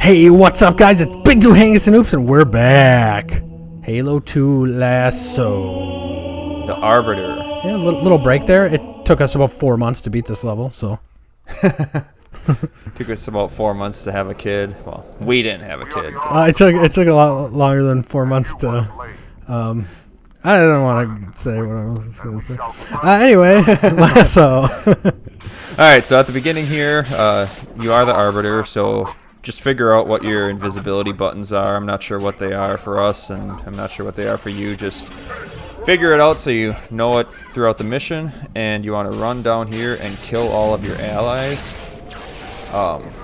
Hey, what's up, guys? It's Big Doohangus and Oops, and we're back. Halo 2 LASO The Arbiter. Yeah, a little break there. It took us about 4 months to beat this level, so. Took us about 4 months to have a kid. Well, we didn't have a kid. It took a lot longer than 4 months to. I don't want to say what I was going to say. Anyway, LASO. Alright, so at the beginning here, you are the Arbiter, so just figure out what your invisibility buttons are. I'm not sure what they are for us, and I'm not sure what they are for you. Just figure it out so you know it throughout the mission, and you want to run down here and kill all of your allies.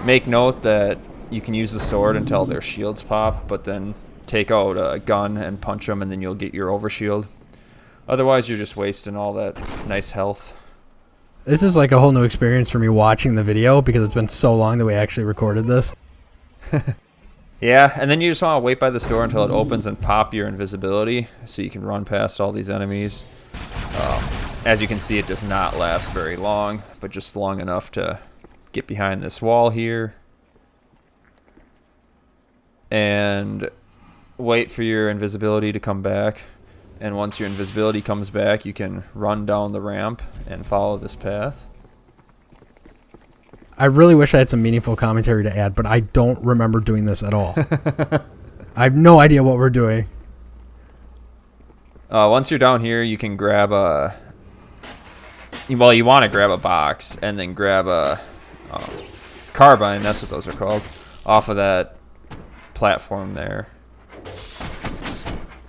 Make note that you can use the sword until their shields pop, but then take out a gun and punch them, and then you'll get your overshield. Otherwise, you're just wasting all that nice health. This is like a whole new experience for me watching the video because it's been so long that we actually recorded this. Yeah, and then you just want to wait by this door until it opens and pop your invisibility so you can run past all these enemies. As you can see, it does not last very long, but just long enough to get behind this wall here. And wait for your invisibility to come back. And once your invisibility comes back, you can run down the ramp and follow this path. I really wish I had some meaningful commentary to add, but I don't remember doing this at all. I have no idea what we're doing. Once you're down here, you can grab a... Well, you want to grab a box and then grab a carbine, that's what those are called, off of that platform there.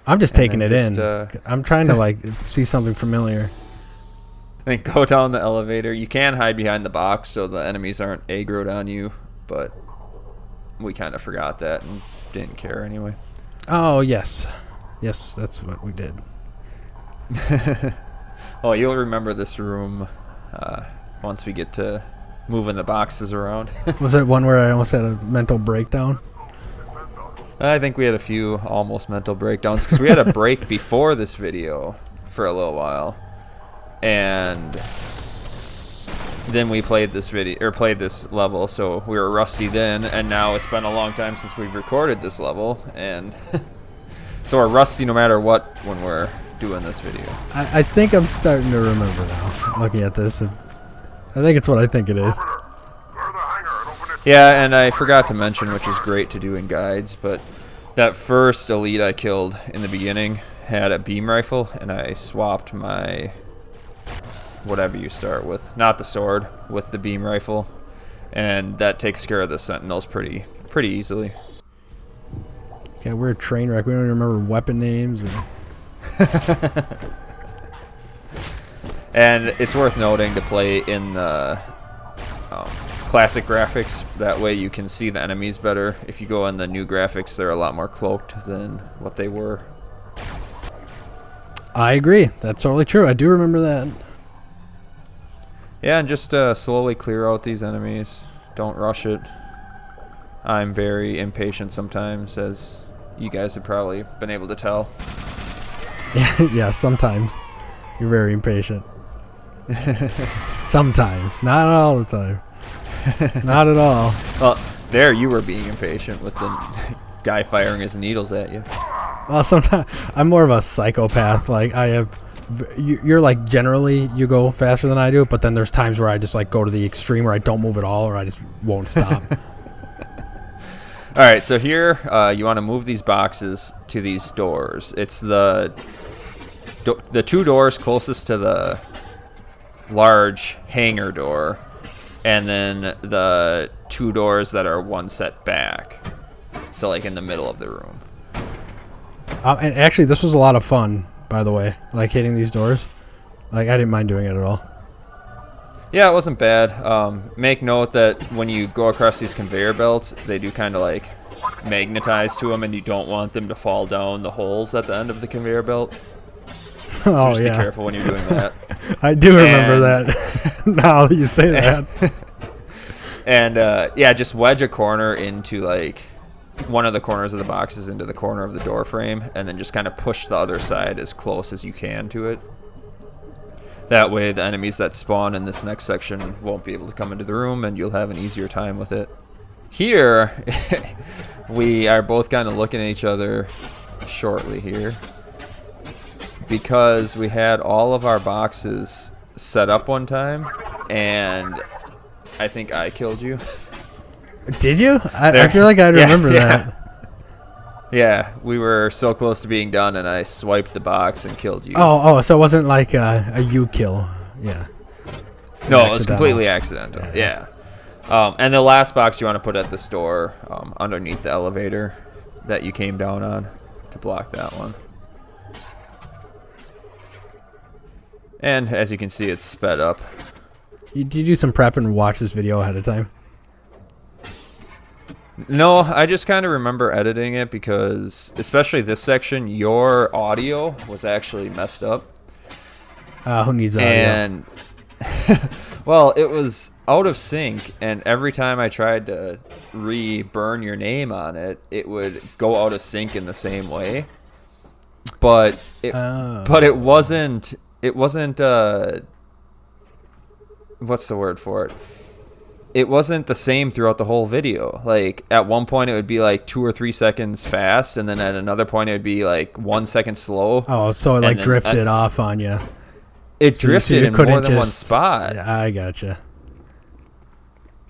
I'm just taking it in. I'm trying to like see something familiar. Then go down the elevator. You can hide behind the box so the enemies aren't aggroed on you, but we kind of forgot that and didn't care anyway. Oh, yes. Yes, that's what we did. Oh, you'll remember this room once we get to moving the boxes around. Was it one where I almost had a mental breakdown? I think we had a few almost mental breakdowns because we had a break before this video for a little while, and then we played this level, so we were rusty then, and now it's been a long time since we've recorded this level, and so we're rusty no matter what when we're doing this video. I think I'm starting to remember now, looking at this. I think it's what I think it is. Yeah, and I forgot to mention, which is great to do in guides, but that first elite I killed in the beginning had a beam rifle, and I swapped my whatever you start with, not the sword, with the beam rifle, and that takes care of the sentinels pretty easily. Okay, we're a train wreck. We don't even remember weapon names. And it's worth noting to play in the classic graphics. That way you can see the enemies better. If you go in the new graphics, they're a lot more cloaked than what they were. I agree. That's totally true. I do remember that. Yeah, and just slowly clear out these enemies. Don't rush it. I'm very impatient sometimes, as you guys have probably been able to tell. Yeah, sometimes. You're very impatient. Sometimes. Not all the time. Not at all. Well, there you were being impatient with the guy firing his needles at you. Well, sometimes I'm more of a psychopath. Like you're like generally you go faster than I do, but then there's times where I just like go to the extreme where I don't move at all, or I just won't stop. All right, so here you want to move these boxes to these doors. It's the two doors closest to the large hangar door, and then the two doors that are one set back, so like in the middle of the room. And actually, this was a lot of fun, by the way, like hitting these doors. Like, I didn't mind doing it at all. Yeah, it wasn't bad. Make note that when you go across these conveyor belts, they do kind of like magnetize to them, and you don't want them to fall down the holes at the end of the conveyor belt. So just be careful when you're doing that. I do remember that. Now that you say that. And yeah, just wedge a corner into like one of the corners of the boxes into the corner of the door frame, and then just kind of push the other side as close as you can to it. That way the enemies that spawn in this next section won't be able to come into the room, and you'll have an easier time with it. Here, we are both kind of looking at each other shortly here because we had all of our boxes set up one time, and I think I killed you. Did you? I feel like I remember that. Yeah, we were so close to being done, and I swiped the box and killed you. Oh, so it wasn't like a you kill. Yeah. No, it was completely accidental. Yeah. And the last box you want to put at the store underneath the elevator that you came down on to block that one. And as you can see, it's sped up. Did you do some prep and watch this video ahead of time? No, I just kind of remember editing it because, especially this section, your audio was actually messed up. Who needs audio? And, well, it was out of sync, and every time I tried to re-burn your name on it, it would go out of sync in the same way. But it wasn't, what's the word for it? It wasn't the same throughout the whole video. Like, at one point it would be like 2 or 3 seconds fast, and then at another point it would be like 1 second slow. Oh, so it like drifted off on you. It drifted in more than one spot. Yeah, I gotcha.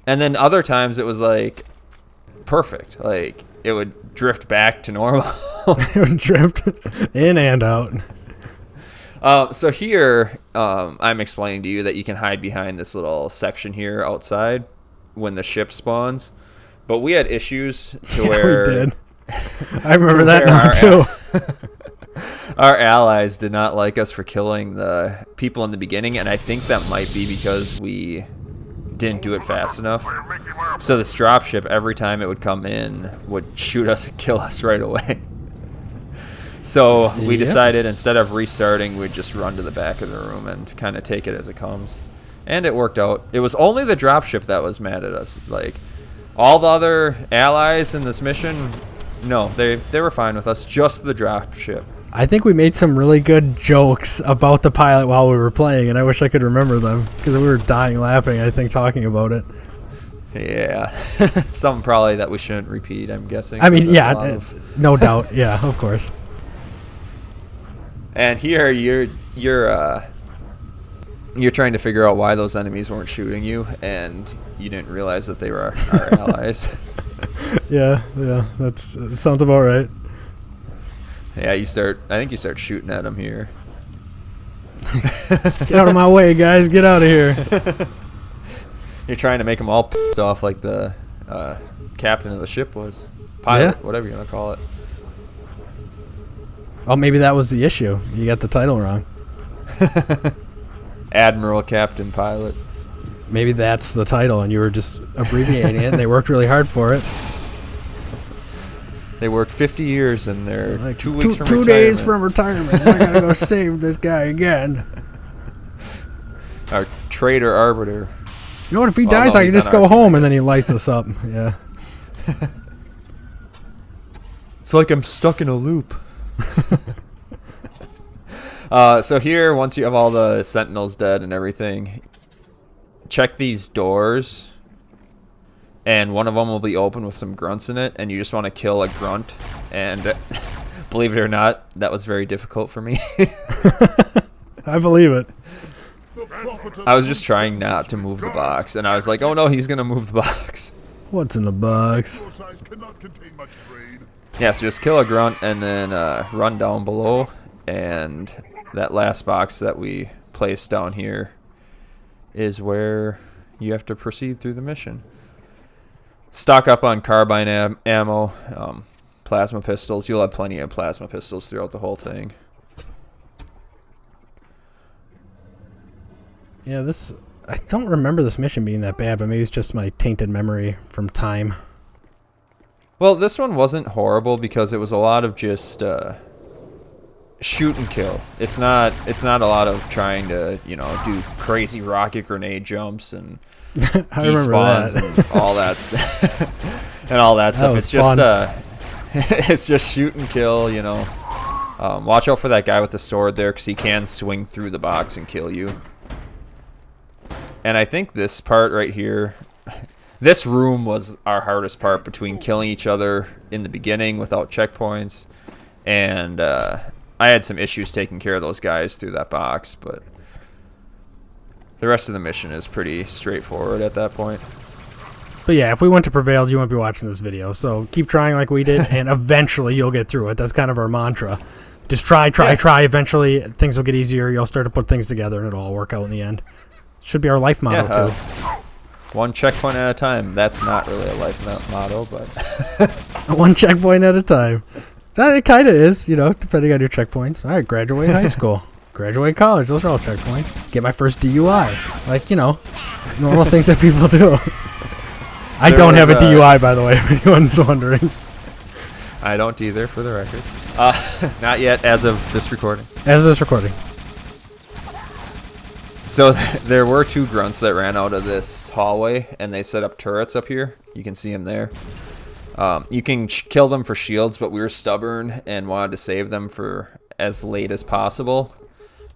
And then other times it was like perfect. Like, it would drift back to normal. It would drift in and out. So here, I'm explaining to you that you can hide behind this little section here outside when the ship spawns. But we had issues to where... we did. I remember that now, too. Our allies did not like us for killing the people in the beginning, and I think that might be because we didn't do it fast enough. So this dropship, every time it would come in, would shoot us and kill us right away. So we decided instead of restarting, we'd just run to the back of the room and kind of take it as it comes. And it worked out. It was only the dropship that was mad at us. Like, all the other allies in this mission, no, they were fine with us. Just the dropship. I think we made some really good jokes about the pilot while we were playing, and I wish I could remember them because we were dying laughing, I think, talking about it. Yeah. Something probably that we shouldn't repeat, I'm guessing. I mean, yeah, no doubt. Yeah, of course. And here you're trying to figure out why those enemies weren't shooting you, and you didn't realize that they were our allies. Yeah, that sounds about right. Yeah, I think you start shooting at them here. Get out of my way, guys! Get out of here! You're trying to make them all pissed off like the captain of the ship was, pilot, whatever you want to call it. Oh, maybe that was the issue. You got the title wrong. Admiral, Captain, Pilot. Maybe that's the title, and you were just abbreviating it, and they worked really hard for it. They worked 50 years, and they're like 2 weeks from retirement. 2 days from retirement. I gotta go save this guy again. Our traitor Arbiter. You know what? If he dies, I can just go home, and then he lights us up. Yeah. It's like I'm stuck in a loop. So here, once you have all the sentinels dead and everything, check these doors, and one of them will be open with some grunts in it, and you just want to kill a grunt. And believe it or not, that was very difficult for me. I believe it. I was just trying not to move the box, and I was like, oh no, he's gonna move the box. What's in the box? Yeah, so just kill a grunt and then run down below, and that last box that we placed down here is where you have to proceed through the mission. Stock up on carbine ammo, plasma pistols. You'll have plenty of plasma pistols throughout the whole thing. Yeah, I don't remember this mission being that bad, but maybe it's just my tainted memory from time. Well, this one wasn't horrible because it was a lot of just shoot and kill. It's not a lot of trying to, do crazy rocket grenade jumps and despawns and all that stuff. And all that stuff. It's just it's just shoot and kill, Watch out for that guy with the sword there because he can swing through the box and kill you. And I think this part right here, This room was our hardest part between killing each other in the beginning without checkpoints, and I had some issues taking care of those guys through that box, but the rest of the mission is pretty straightforward at that point. But yeah, if we went to Prevailed, you wouldn't be watching this video. So keep trying like we did, and eventually you'll get through it. That's kind of our mantra. Just try. Eventually things will get easier. You'll start to put things together, and it'll all work out in the end. Should be our life motto, too. One checkpoint at a time. That's not really a life motto, but... One checkpoint at a time. It kind of is, you know, depending on your checkpoints. All right, graduate high school. Graduate college. Those are all checkpoints. Get my first DUI. Like, you know, normal things that people do. I don't have a DUI, by the way, if anyone's wondering. I don't either, for the record. Not yet, as of this recording. As of this recording. So there were 2 grunts that ran out of this hallway, and they set up turrets up here. You can see them there. You can kill them for shields, but we were stubborn and wanted to save them for as late as possible.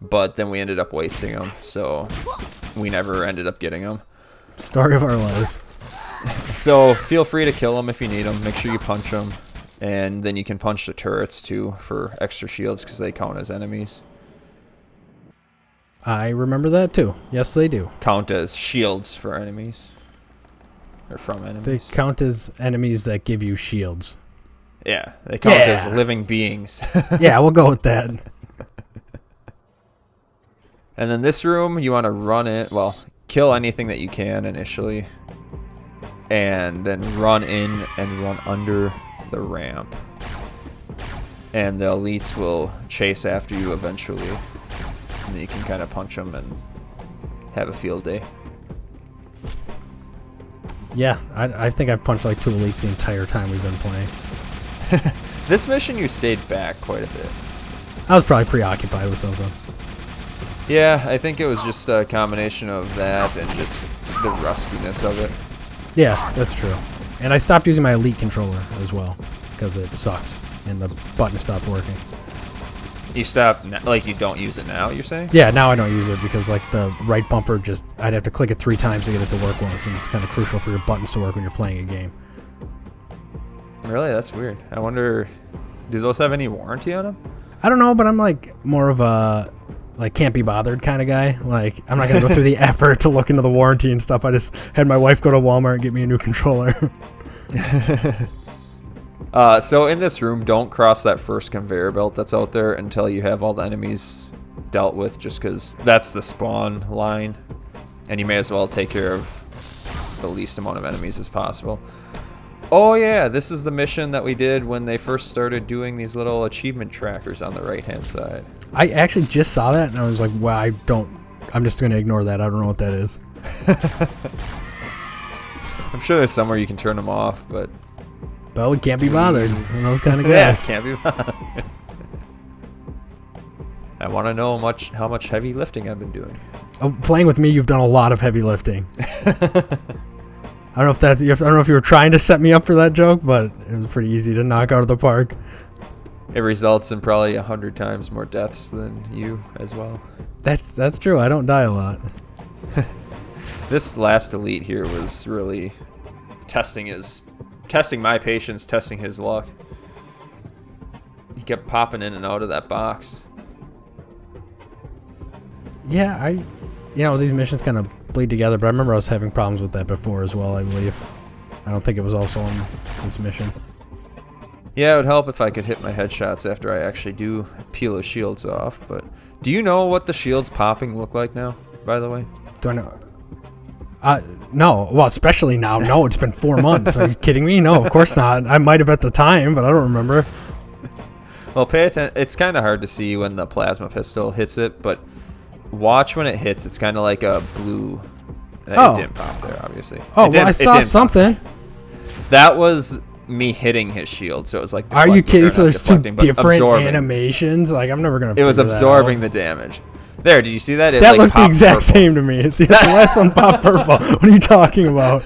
But then we ended up wasting them, so we never ended up getting them. Story of our lives. So feel free to kill them if you need them. Make sure you punch them. And then you can punch the turrets, too, for extra shields, because they count as enemies. I remember that, too. Yes, they do. Count as shields for enemies. Or from enemies. They count as enemies that give you shields. Yeah, they count as living beings. Yeah, we'll go with that. And then this room, you want to run it. Well, kill anything that you can initially. And then run in and run under the ramp. And the elites will chase after you eventually. And then you can kind of punch them and have a field day. Yeah, I think I've punched like 2 elites the entire time we've been playing. This mission you stayed back quite a bit. I was probably preoccupied with something. Yeah, I think it was just a combination of that and just the rustiness of it. Yeah, that's true. And I stopped using my elite controller as well, because it sucks, and the button stopped working. You stopped, like you don't use it now, you're saying? Yeah, now I don't use it, because like the right bumper just, I'd have to click it 3 times to get it to work once, and it's kind of crucial for your buttons to work when you're playing a game. Really? That's weird. I wonder, do those have any warranty on them? I don't know, but I'm like more of a like can't be bothered kind of guy. Like I'm not gonna go through the effort to look into the warranty and stuff. I just had my wife go to Walmart and get me a new controller. So in this room, don't cross that first conveyor belt that's out there until you have all the enemies dealt with, just because that's the spawn line, and you may as well take care of the least amount of enemies as possible. Oh yeah, this is the mission that we did when they first started doing these little achievement trackers on the right-hand side. I actually just saw that, and I was like, wow, I'm just going to ignore that. I don't know what that is. I'm sure there's somewhere you can turn them off, but we can't be bothered. And those kind of yeah, guys. can't be bothered. I want to know how much heavy lifting I've been doing. Oh, playing with me, you've done a lot of heavy lifting. I don't know if you were trying to set me up for that joke, but it was pretty easy to knock out of the park. It results in probably 100 times more deaths than you as well. That's true. I don't die a lot. This last elite here was really testing my patience, testing his luck. He kept popping in and out of that box. Yeah, these missions kind of bleed together, but I remember I was having problems with that before as well, I believe. I don't think it was also on this mission. Yeah, it would help if I could hit my headshots after I actually do peel the shields off, but do you know what the shields popping look like now, by the way? Do I know? No. Well, especially now. No, it's been 4 months. Are you kidding me? No, of course not. I might have at the time, but I don't remember. Well, pay attention. It's kind of hard to see when the plasma pistol hits it, but watch when it hits. It's kind of like a blue. It didn't pop there, obviously. Oh, well, I saw something. That was me hitting his shield, so it was like. Are you kidding? So there's 2 different animations. Like I'm never gonna. It was absorbing the damage. There, did you see that? That looked the exact same to me. The last one popped purple. What are you talking about?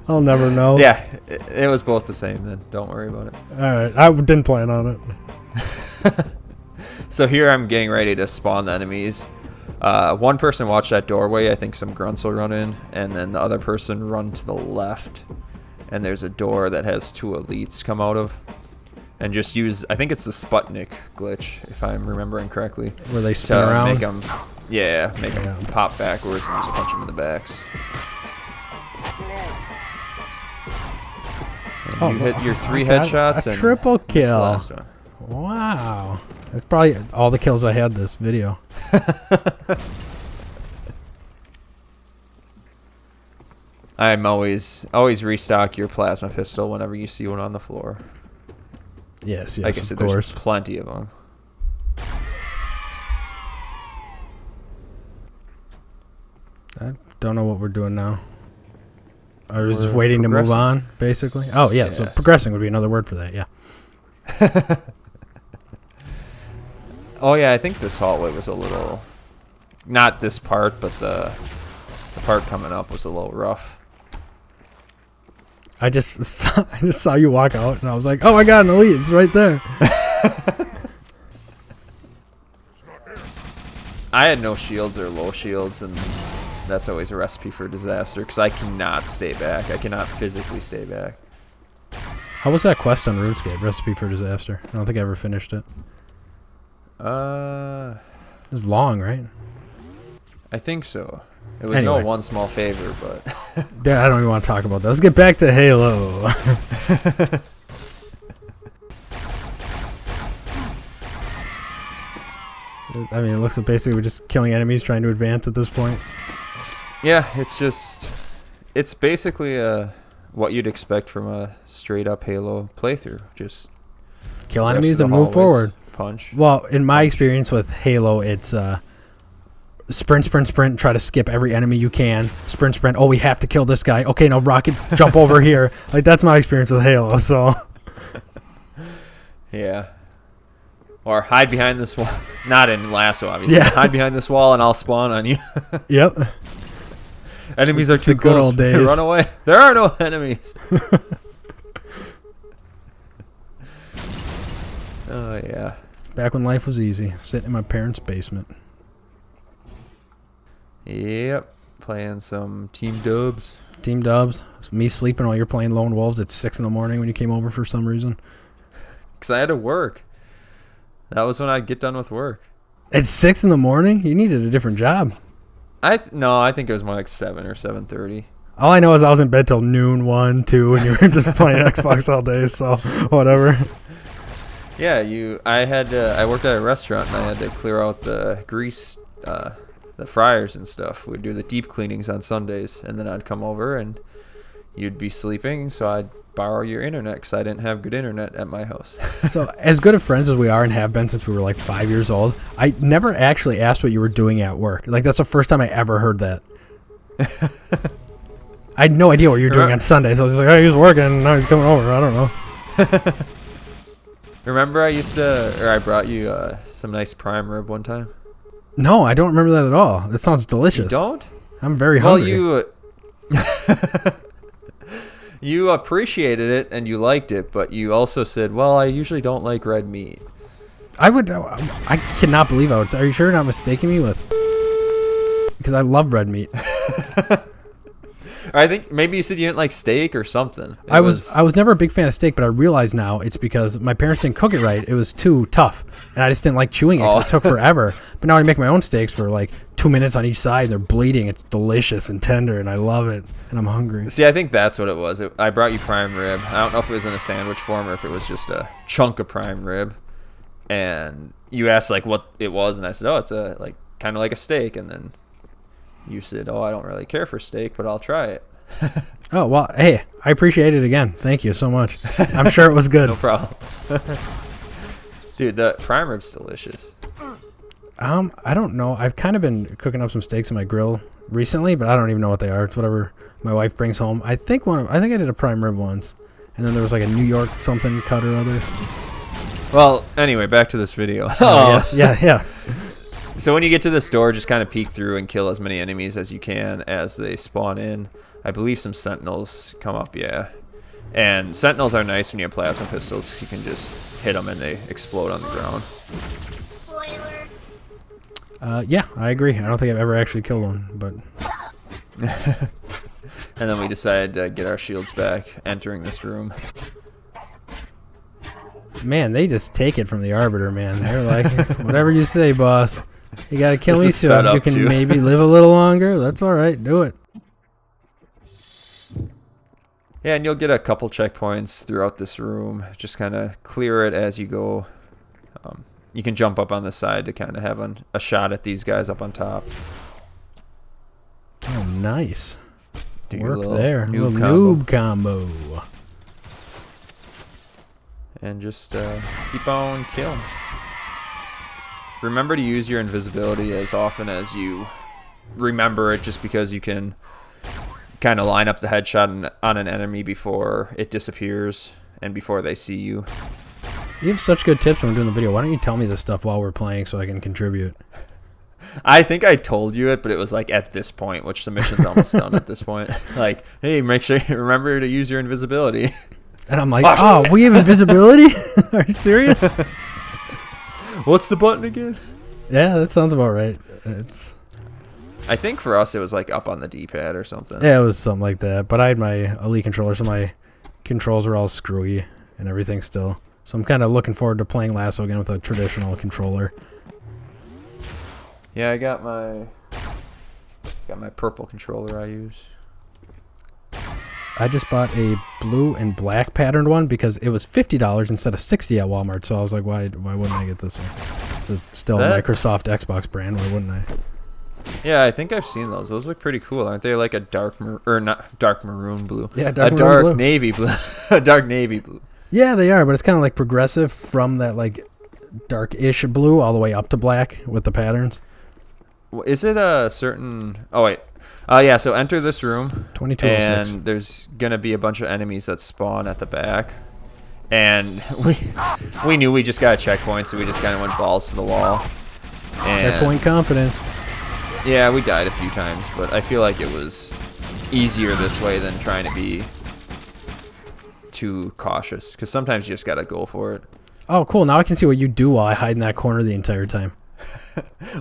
I'll never know. Yeah, it was both the same then. Don't worry about it. All right, I didn't plan on it. So here I'm getting ready to spawn the enemies. One person watch that doorway. I think some grunts will run in, and then the other person run to the left. And there's a door that has 2 elites come out of. And just use, I think it's the Sputnik glitch, if I'm remembering correctly. Where they spin around? Make them, make them pop backwards and just punch them in the backs. And you hit your 3 headshots. A triple kill. Last one. Wow. That's probably all the kills I had this video. I'm always restock your plasma pistol whenever you see one on the floor. Yes, like I said, there's plenty of them. I don't know what we're doing now. I was just waiting to move on, basically. Oh, yeah, so progressing would be another word for that, yeah. Oh, yeah, I think this hallway was a little... Not this part, but the part coming up was a little rough. I just saw you walk out, and I was like, oh my god, an elite, it's right there. I had no shields or low shields, and that's always a recipe for disaster, because I cannot stay back. I cannot physically stay back. How was that quest on RuneScape, Recipe for Disaster? I don't think I ever finished it. It was long, right? I think so. It was no one small favor, but... Yeah, I don't even want to talk about that. Let's get back to Halo. I mean, it looks like basically we're just killing enemies trying to advance at this point. Yeah, it's basically what you'd expect from a straight-up Halo playthrough. Just kill enemies and move forward. Punch. Well, in my experience with Halo, it's... sprint, sprint, sprint, try to skip every enemy you can. Sprint, sprint, oh, we have to kill this guy. Okay, now rocket, jump over here. Like, that's my experience with Halo, so... Yeah. Or hide behind this wall. Not in LASO, obviously. Yeah. Hide behind this wall and I'll spawn on you. Yep. Enemies are too the good close. old days. Run away. There are no enemies. Oh, yeah. Back when life was easy. Sitting in my parents' basement. Yep, playing some Team Dubs. Team Dubs. It's me sleeping while you're playing Lone Wolves at 6 in the morning when you came over for some reason. Because I had to work. That was when I'd get done with work. At 6 in the morning? You needed a different job. No, I think it was more like 7 or 7:30. All I know is I was in bed till noon, 1, 2, and you were just playing Xbox all day, so whatever. Yeah, I worked at a restaurant and I had to clear out the grease, the fryers and stuff. We'd do the deep cleanings on Sundays, and then I'd come over and you'd be sleeping, so I'd borrow your internet because I didn't have good internet at my house. So as good of friends as we are and have been since we were like 5 years old, I never actually asked what you were doing at work. Like, that's the first time I ever heard that. I had no idea what you were doing on Sundays. I was just like, oh, he was working, now he's coming over. I don't know. Remember I brought you some nice prime rib one time? No, I don't remember that at all. That sounds delicious. You don't? I'm very hungry. Well, you appreciated it and you liked it, but you also said, well, I usually don't like red meat. I cannot believe I would. Are you sure you're not mistaking me with... Because I love red meat. I think maybe you said you didn't like steak or something. I was never a big fan of steak, but I realize now it's because my parents didn't cook it right. It was too tough, and I just didn't like chewing it because it took forever. But now I make my own steaks for like 2 minutes on each side. They're bleeding. It's delicious and tender, and I love it, and I'm hungry. See, I think that's what it was. I brought you prime rib. I don't know if it was in a sandwich form or if it was just a chunk of prime rib. And you asked like what it was, and I said, oh, it's kind of like a steak, and then you said, oh, I don't really care for steak, but I'll try it. Oh, well, hey, I appreciate it again. Thank you so much. I'm sure it was good. No problem. Dude, the prime rib's delicious. I don't know. I've kind of been cooking up some steaks in my grill recently, but I don't even know what they are. It's whatever my wife brings home. I think I did a prime rib once, and then there was like a New York something cut or other. Well, anyway, back to this video. Yes, yeah. So when you get to the store, just kind of peek through and kill as many enemies as you can as they spawn in. I believe some sentinels come up, yeah. And sentinels are nice when you have plasma pistols. You can just hit them and they explode on the ground. Yeah, I agree. I don't think I've ever actually killed one, but... And then we decided to get our shields back entering this room. Man, they just take it from the Arbiter, man. They're like, whatever you say, boss. You gotta kill me so you can maybe live a little longer. That's alright, do it. Yeah, and you'll get a couple checkpoints throughout this room. Just kind of clear it as you go. You can jump up on the side to kind of have a shot at these guys up on top. Oh, nice. Work there. Noob combo. And just keep on killing. Remember to use your invisibility as often as you remember it, just because you can kind of line up the headshot on an enemy before it disappears and before they see you. You have such good tips when we're doing the video. Why don't you tell me this stuff while we're playing so I can contribute? I think I told you it, but it was like at this point, which the mission's almost done at this point. Like, hey, make sure you remember to use your invisibility. And I'm like, oh, we have invisibility? Are you serious? What's the button again? Yeah, that sounds about right. I think for us it was like up on the D-pad or something. Yeah, it was something like that. But I had my Elite controller, so my controls were all screwy and everything still. So I'm kind of looking forward to playing LASO again with a traditional controller. Yeah, I got my purple controller I use. I just bought a blue and black patterned one because it was $50 instead of $60 at Walmart. So I was like, why wouldn't I get this one? It's still a Microsoft Xbox brand. Why wouldn't I? Yeah, I think I've seen those. Those look pretty cool, aren't they? Like a not dark maroon blue. Yeah, dark navy blue. A dark navy blue. Yeah, they are, but it's kind of like progressive from that like dark-ish blue all the way up to black with the patterns. Is it a certain... Oh, wait. Yeah, so enter this room. 2206. And there's going to be a bunch of enemies that spawn at the back. And we knew we just got a checkpoint, so we just kind of went balls to the wall. And checkpoint confidence. Yeah, we died a few times, but I feel like it was easier this way than trying to be too cautious. Because sometimes you just got to go for it. Oh, cool. Now I can see what you do while I hide in that corner the entire time.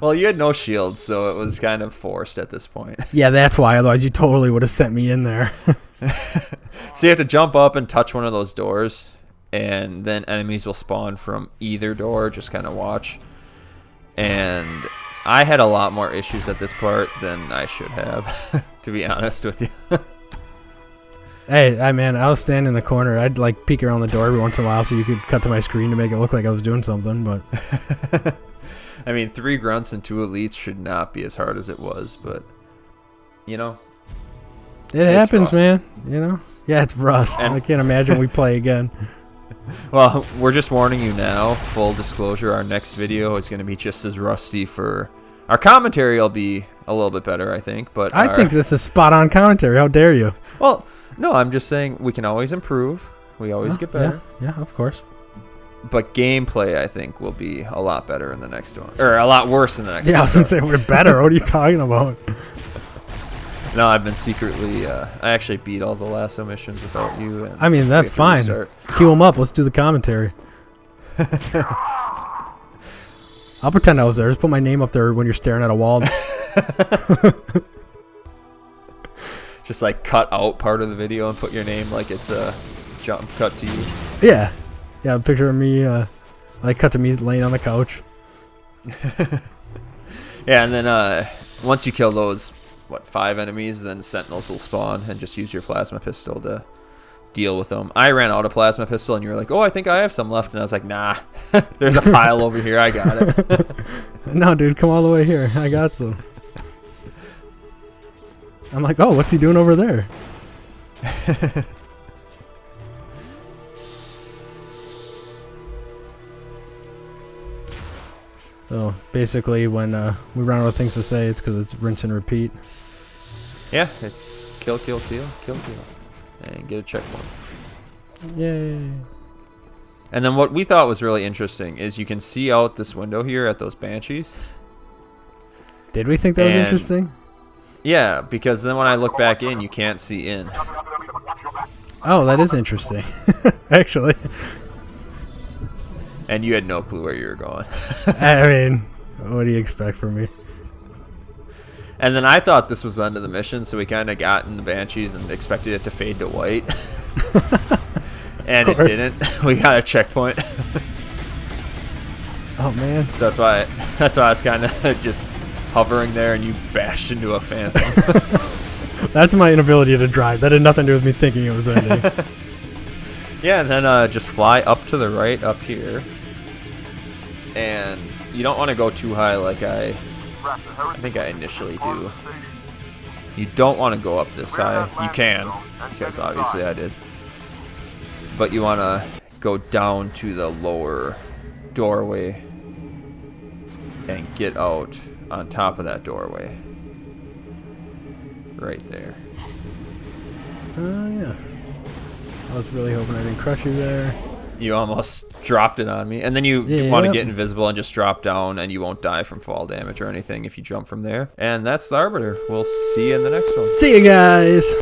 Well, you had no shield, so it was kind of forced at this point. Yeah, that's why. Otherwise, you totally would have sent me in there. So you have to jump up and touch one of those doors, and then enemies will spawn from either door. Just kind of watch. And I had a lot more issues at this part than I should have, to be honest with you. Hey, man, I was standing in the corner. I'd like peek around the door every once in a while so you could cut to my screen to make it look like I was doing something, but... I mean, 3 grunts and 2 elites should not be as hard as it was, but, you know. It happens, man. You know? Yeah, it's rust. And I can't imagine we play again. Well, we're just warning you now. Full disclosure, our next video is going to be just as rusty for... Our commentary will be a little bit better, I think, but... I think this is spot-on commentary. How dare you? Well, no, I'm just saying we can always improve. We always get better. Yeah, of course. But gameplay, I think, will be a lot better in the next one. Or a lot worse in the next one. Yeah, I was going to say, we're better. What are you talking about? No, I've been secretly... I actually beat all the LASO missions without you. And I mean, that's fine. Queue them up. Let's do the commentary. I'll pretend I was there. Just put my name up there when you're staring at a wall. Just like cut out part of the video and put your name like it's a jump cut to you. Yeah. Yeah, a picture of me, like cut to me laying on the couch. Yeah, and then once you kill those, 5 enemies, then sentinels will spawn and just use your plasma pistol to deal with them. I ran out of plasma pistol and you were like, oh, I think I have some left. And I was like, nah, there's a pile over here. I got it. No, dude, come all the way here. I got some. I'm like, oh, what's he doing over there? So basically, when we run out of things to say, it's because it's rinse and repeat. Yeah, it's kill, kill, kill, kill, kill, and get a checkpoint. Yay! And then what we thought was really interesting is you can see out this window here at those banshees. Did we think that was interesting? Yeah, because then when I look back in, you can't see in. Oh, that is interesting, actually. And you had no clue where you were going. I mean, What do you expect from me? And then I thought this was the end of the mission, so we kind of got in the banshees and expected it to fade to white. And it didn't. We got a checkpoint. Oh man. So that's why I was kind of just hovering there, and you bashed into a phantom. That's my inability to drive. That had nothing to do with me thinking it was ending. Yeah, and then just fly up to the right up here. And you don't want to go too high like I think I initially do. You don't want to go up this high. You can, because obviously I did. But you want to go down to the lower doorway and get out on top of that doorway. Right there. Yeah. I was really hoping I didn't crush you there. You almost dropped it on me. And then you want to get invisible and just drop down, and you won't die from fall damage or anything if you jump from there. And that's the Arbiter. We'll see you in the next one. See you guys!